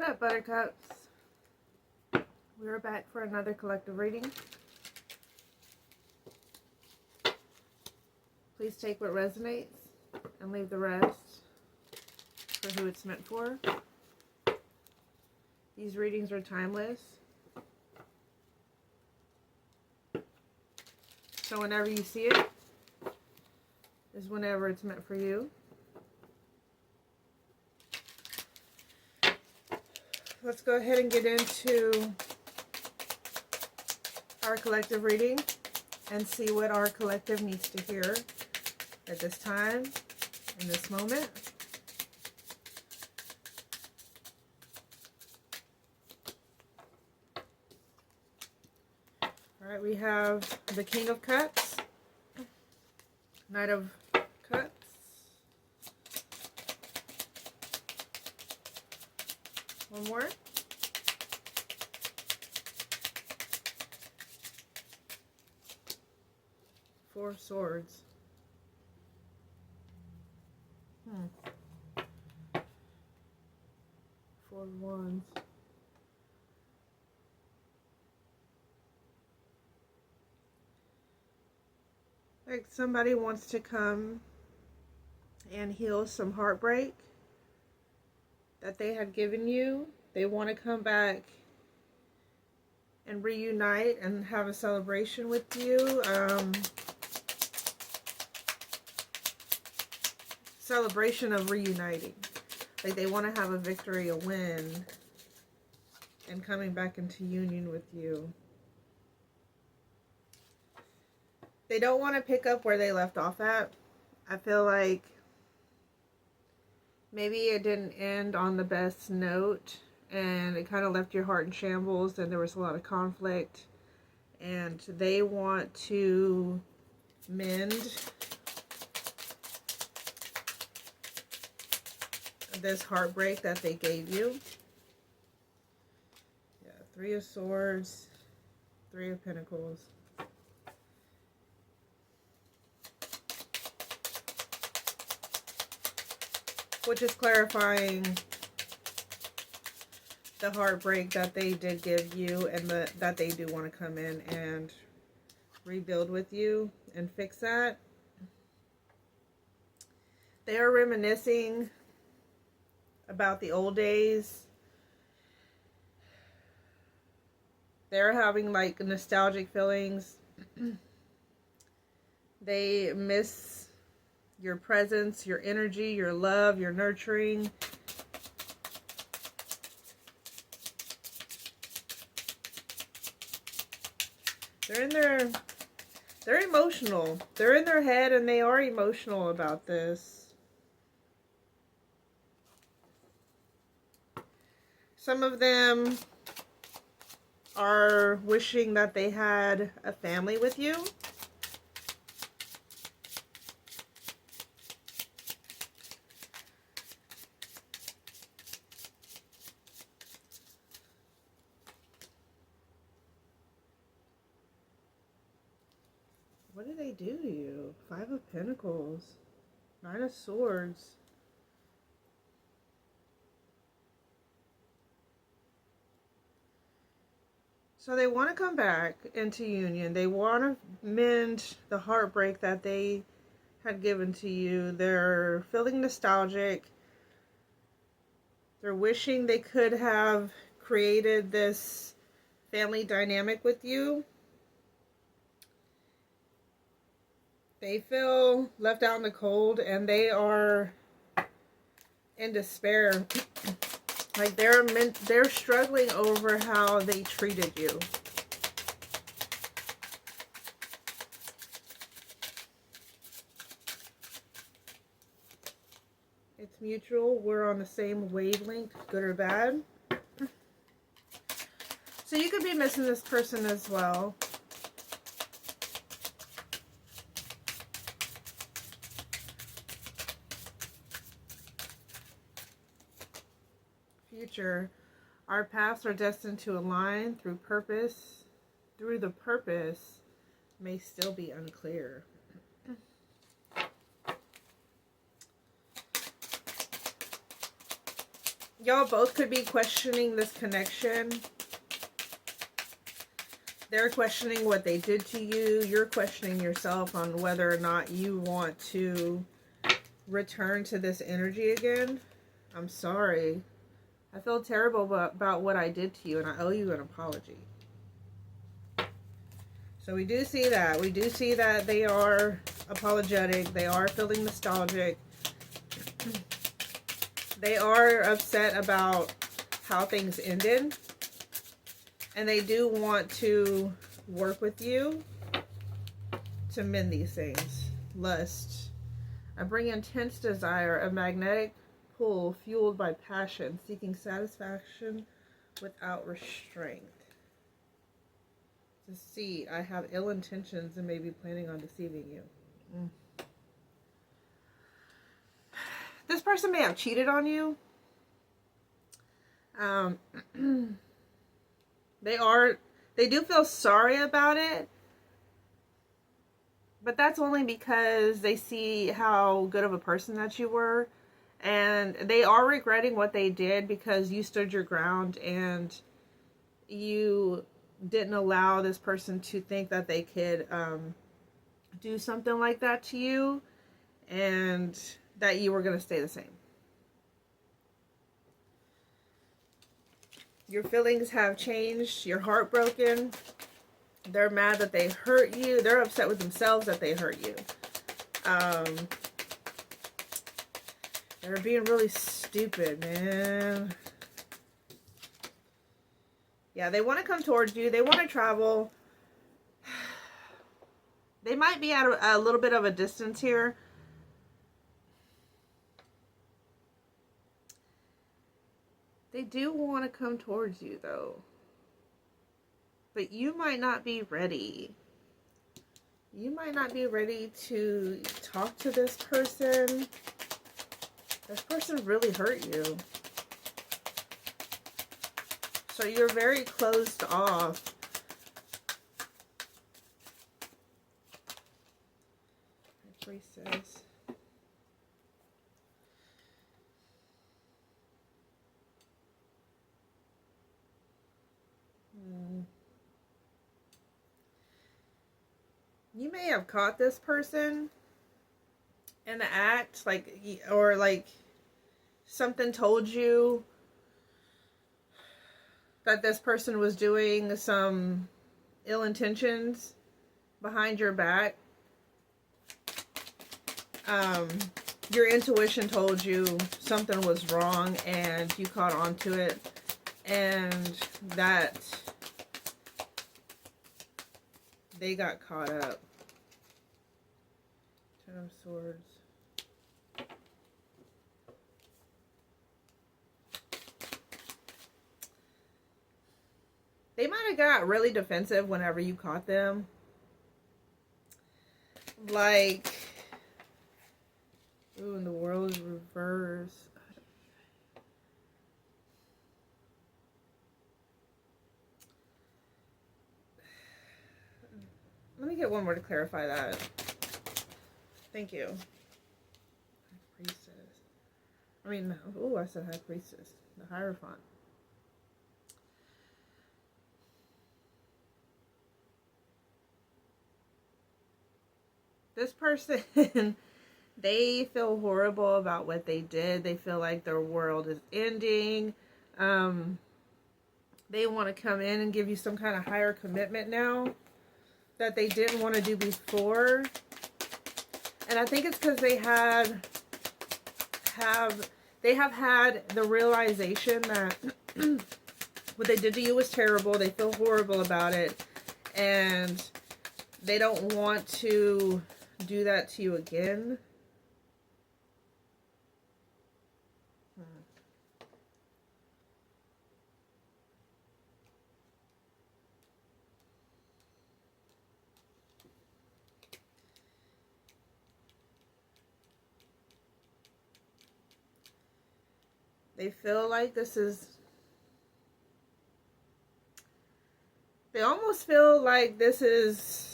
up, Buttercups? We're back for another collective reading. Please take what resonates and leave the rest for who it's meant for. These readings are timeless. So whenever you see it is whenever it's meant for you. Let's go ahead and get into our collective reading and see what our collective needs to hear at this time, in this moment. All right, we have the King of Cups, Knight of Cups, one more, Four of Swords. Four of Wands. Like somebody wants to come and heal some heartbreak that they had given you. They want to come back and reunite and have a celebration with you. Celebration of reuniting. Like they want to have a victory, a win, and coming back into union with you. They don't want to pick up where they left off at. I feel like maybe it didn't end on the best note and it kind of left your heart in shambles and there was a lot of conflict, and they want to mend this heartbreak that they gave you. Yeah, Three of Swords, Three of Pentacles. Which is clarifying the heartbreak that they did give you, and that they do want to come in and rebuild with you and fix that. They are reminiscing about the old days. They're having like nostalgic feelings. They miss your presence, your energy, your love, your nurturing. They're emotional. They're in their head and they are emotional about this. Some of them are wishing that they had a family with you. What do they do to you? Five of Pentacles, Nine of Swords. So they want to come back into union. They want to mend the heartbreak that they had given to you. They're feeling nostalgic. They're wishing they could have created this family dynamic with you. They feel left out in the cold and they are in despair. Like they're struggling over how they treated you. It's mutual. We're on the same wavelength, good or bad. So you could be missing this person as well. Future. Our paths are destined to align through purpose. Through the purpose may still be unclear. Y'all both could be questioning this connection. They're questioning what they did to you. You're questioning yourself on whether or not you want to return to this energy again. I'm sorry. I feel terrible about what I did to you, and I owe you an apology. So we do see that. We do see that they are apologetic. They are feeling nostalgic. They are upset about how things ended. And they do want to work with you to mend these things. Lust. I bring intense desire, a magnetic pull fueled by passion, seeking satisfaction without restraint. Deceit. I have ill intentions and may be planning on deceiving you. This person may have cheated on you. They do feel sorry about it, but that's only because they see how good of a person that you were, and they are regretting what they did because you stood your ground and you didn't allow this person to think that they could do something like that to you, and that you were going to stay the same. Your feelings have changed. You're heartbroken. They're mad that they hurt you. They're upset with themselves that they hurt you. They're being really stupid, man. Yeah, they want to come towards you. They want to travel. They might be at a little bit of a distance here. They do want to come towards you, though. But you might not be ready. You might not be ready to talk to this person. This person really hurt you. So you're very closed off. Priestess. You may have caught this person in the act, or something told you that this person was doing some ill intentions behind your back. Your intuition told you something was wrong and you caught on to it, and that they got caught up. Ten of Swords. They might have got really defensive whenever you caught them. Like, ooh, and the world is reversed. Let me get one more to clarify that. Thank you. High Priestess. I mean, oh, I said High Priestess. The Hierophant. This person, they feel horrible about what they did. They feel like their world is ending. They want to come in and give you some kind of higher commitment now that they didn't want to do before. And I think it's because they have had the realization that what they did to you was terrible. They feel horrible about it, and they don't want to do that to you again. They feel like this is... They almost feel like this is...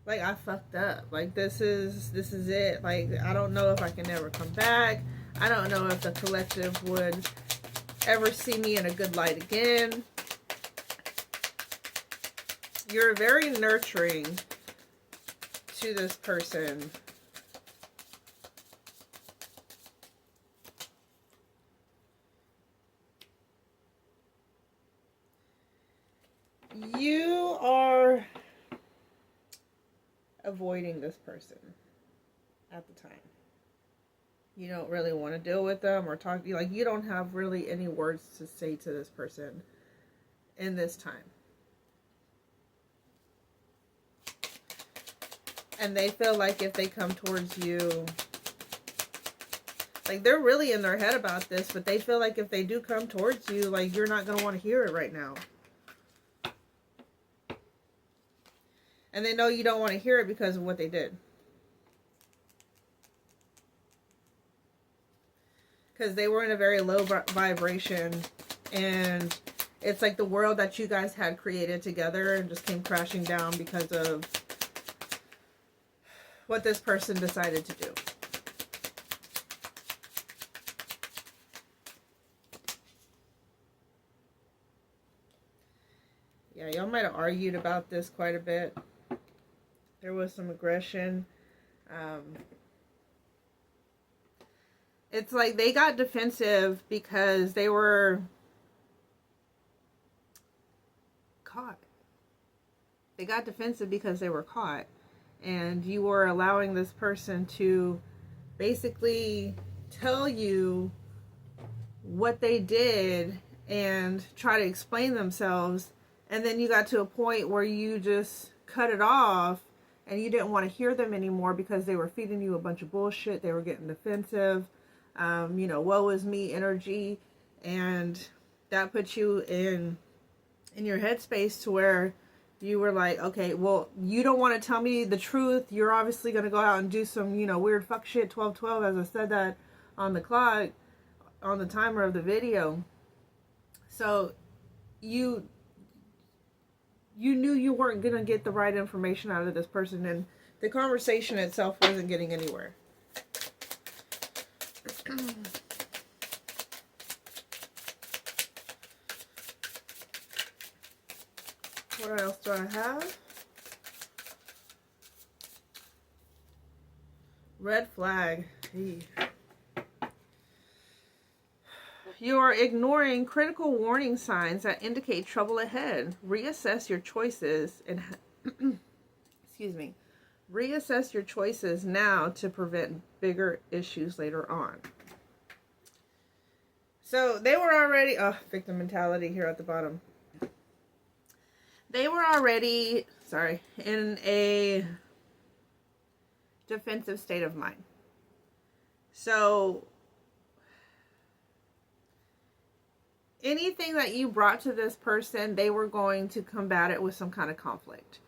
Like, I fucked up. Like, this is it. Like, I don't know if I can ever come back. I don't know if the collective would ever see me in a good light again. You're very nurturing to this person. You are avoiding this person at the time. You don't really want to deal with them or talk. Like, you don't have really any words to say to this person in this time. And they feel like if they come towards you, like, they're really in their head about this, but they feel like if they do come towards you, like, you're not going to want to hear it right now. And they know you don't want to hear it because of what they did. Because they were in a very low vibration. And it's like the world that you guys had created together and just came crashing down because of what this person decided to do. Yeah, y'all might have argued about this quite a bit. There was some aggression. It's like they got defensive because they were caught. They got defensive because they were caught. And you were allowing this person to basically tell you what they did and try to explain themselves. And then you got to a point where you just cut it off. And you didn't want to hear them anymore because they were feeding you a bunch of bullshit. They were getting defensive. You know, woe is me energy. And that put you in your headspace to where you were like, okay, well, you don't want to tell me the truth. You're obviously going to go out and do some, you know, weird fuck shit, 12-12, as I said that on the clock, on the timer of the video. So you knew you weren't going to get the right information out of this person, and the conversation itself wasn't getting anywhere. What else do I have? Red flag. Hey. You are ignoring critical warning signs that indicate trouble ahead. Reassess your choices and excuse me. Reassess your choices now to prevent bigger issues later on. So they were already victim mentality here at the bottom. They were already, in a defensive state of mind. So anything that you brought to this person, they were going to combat it with some kind of conflict.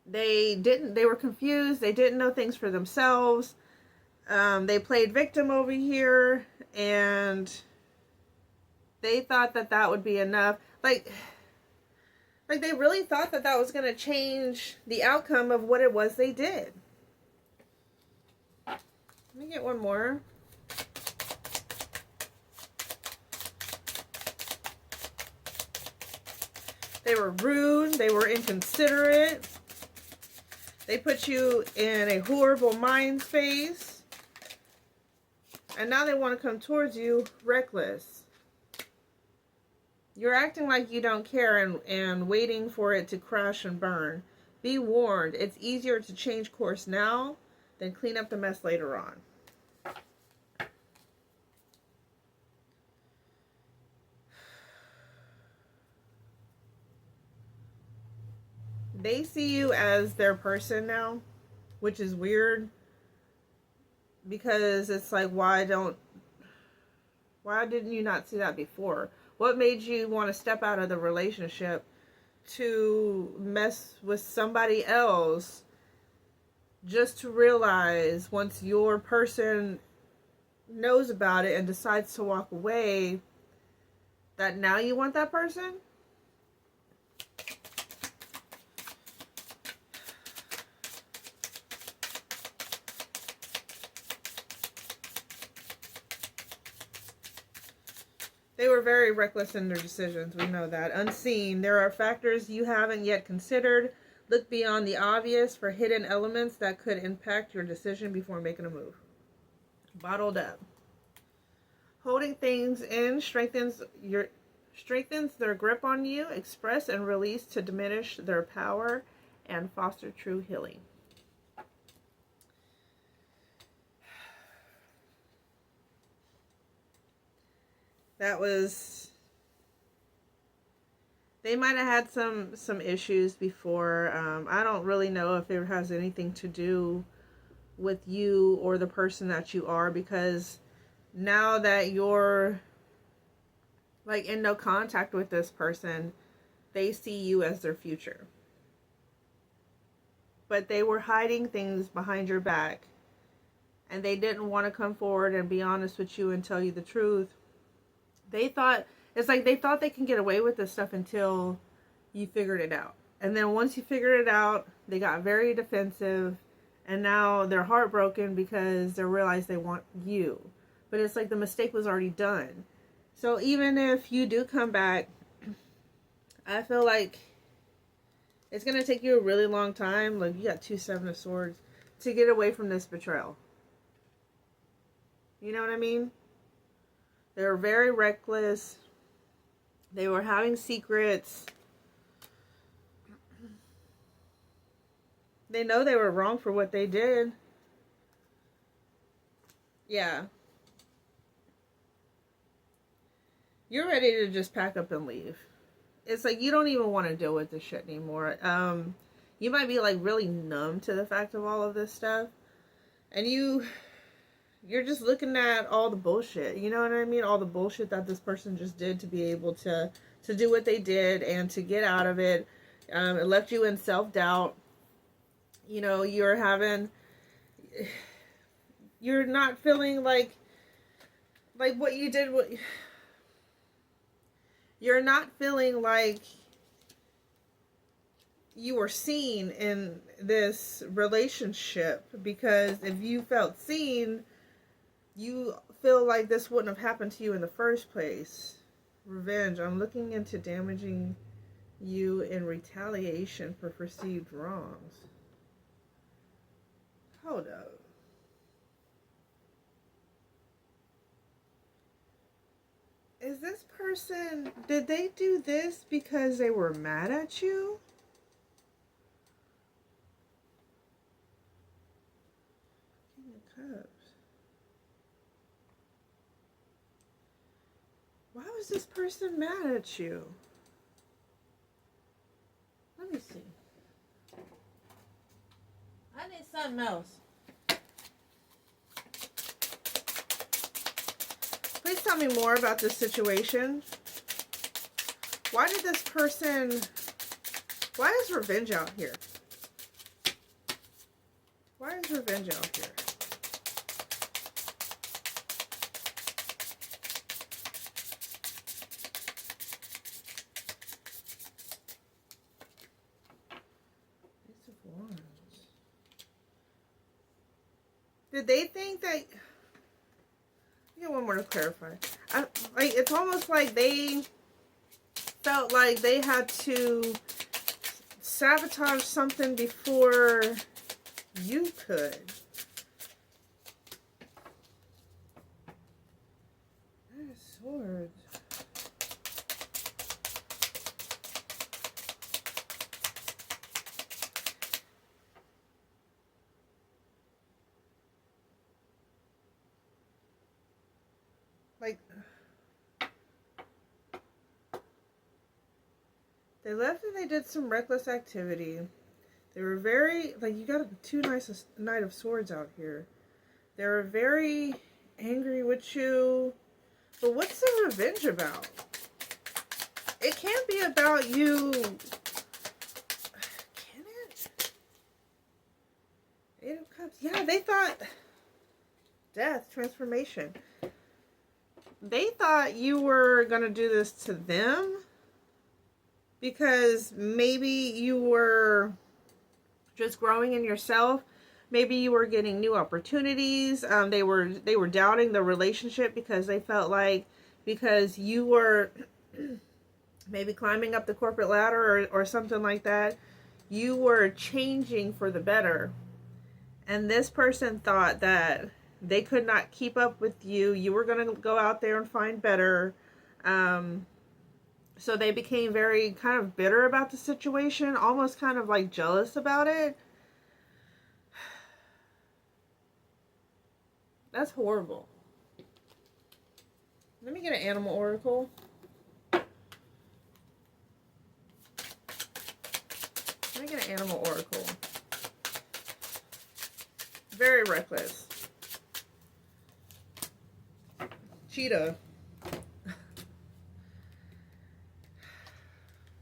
They were confused. They didn't know things for themselves. They played victim over here, and they thought that that would be enough. Like they really thought that that was going to change the outcome of what it was they did. Let me get one more. They were rude. They were inconsiderate. They put you in a horrible mind space. And now they want to come towards you reckless. You're acting like you don't care and waiting for it to crash and burn. Be warned, it's easier to change course now than clean up the mess later on. They see you as their person now, which is weird. Because it's like, why didn't you not see that before? What made you want to step out of the relationship to mess with somebody else just to realize once your person knows about it and decides to walk away that now you want that person? They were very reckless in their decisions. We know that. Unseen. There are factors you haven't yet considered. Look beyond the obvious for hidden elements that could impact your decision before making a move. Bottled up. Holding things in strengthens their grip on you. Express and release to diminish their power and foster true healing. That was, they might have had some issues before. I don't really know if it has anything to do with you or the person that you are, because now that you're like in no contact with this person, they see you as their future. But they were hiding things behind your back, and they didn't want to come forward and be honest with you and tell you the truth. They thought, it's like they thought they can get away with this stuff until you figured it out. And then once you figured it out, they got very defensive, and now they're heartbroken because they realize they want you. But it's like the mistake was already done. So even if you do come back, I feel like it's going to take you a really long time. Like, you got 2 7 of Swords to get away from this betrayal. You know what I mean? They were very reckless. They were having secrets. They know they were wrong for what they did. Yeah. You're ready to just pack up and leave. It's like you don't even want to deal with this shit anymore. You might be like really numb to the fact of all of this stuff. And you're just looking at all the bullshit, you know what I mean? All the bullshit that this person just did to be able to do what they did and to get out of it. It left you in self-doubt. You know, you're not feeling like what you did. You're not feeling like you were seen in this relationship, because if you felt seen, you feel like this wouldn't have happened to you in the first place. Revenge. I'm looking into damaging you in retaliation for perceived wrongs. Hold up. Is this person, did they do this because they were mad at you? King of Cups. Why was this person mad at you? Let me see. I need something else. Please tell me more about this situation. Why did this person... Why is revenge out here? Why is revenge out here? Ace of Wands. Did they think that... I got one more to clarify. It's almost like they felt like they had to sabotage something before you could. Nine of Swords. Like, they left and they did some reckless activity. They were very, like, you got two Knight of Swords out here. They were very angry with you. But what's the revenge about? It can't be about you. Can it? Eight of Cups. Yeah, they thought death, transformation. They thought you were going to do this to them because maybe you were just growing in yourself. Maybe you were getting new opportunities. They were doubting the relationship because they felt like because you were maybe climbing up the corporate ladder or something like that. You were changing for the better. And this person thought that they could not keep up with you. You were going to go out there and find better. So they became very kind of bitter about the situation, almost kind of like jealous about it. That's horrible. Let me get an animal oracle. Let me get an animal oracle. Very reckless. Cheetah.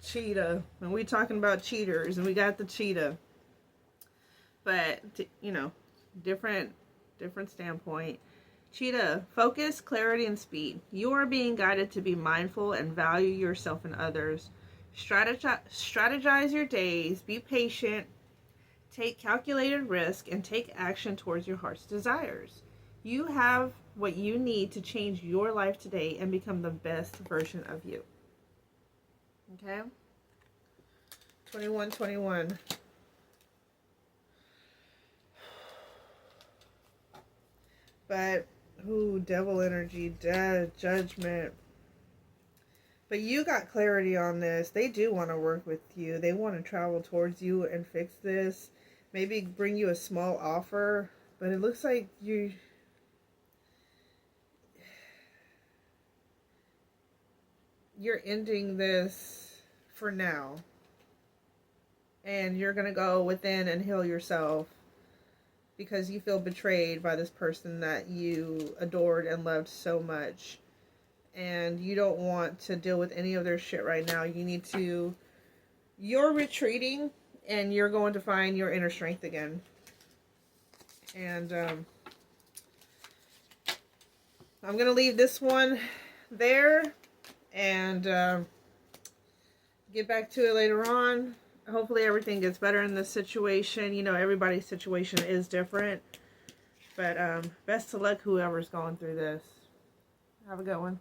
Cheetah. And we talking about cheaters, and we got the cheetah. But, you know, different standpoint. Cheetah, focus, clarity, and speed. You are being guided to be mindful and value yourself and others. Strategize your days. Be patient. Take calculated risk and take action towards your heart's desires. You have what you need to change your life today and become the best version of you. Okay? 2121. But, ooh, devil energy, judgment. But you got clarity on this. They do want to work with you. They want to travel towards you and fix this. Maybe bring you a small offer. But it looks like you're ending this for now. And you're going to go within and heal yourself. Because you feel betrayed by this person that you adored and loved so much. And you don't want to deal with any of their shit right now. You're retreating and you're going to find your inner strength again. And I'm going to leave this one there and get back to it later on. Hopefully everything gets better in this situation. You know, everybody's situation is different. But best of luck whoever's going through this. Have a good one.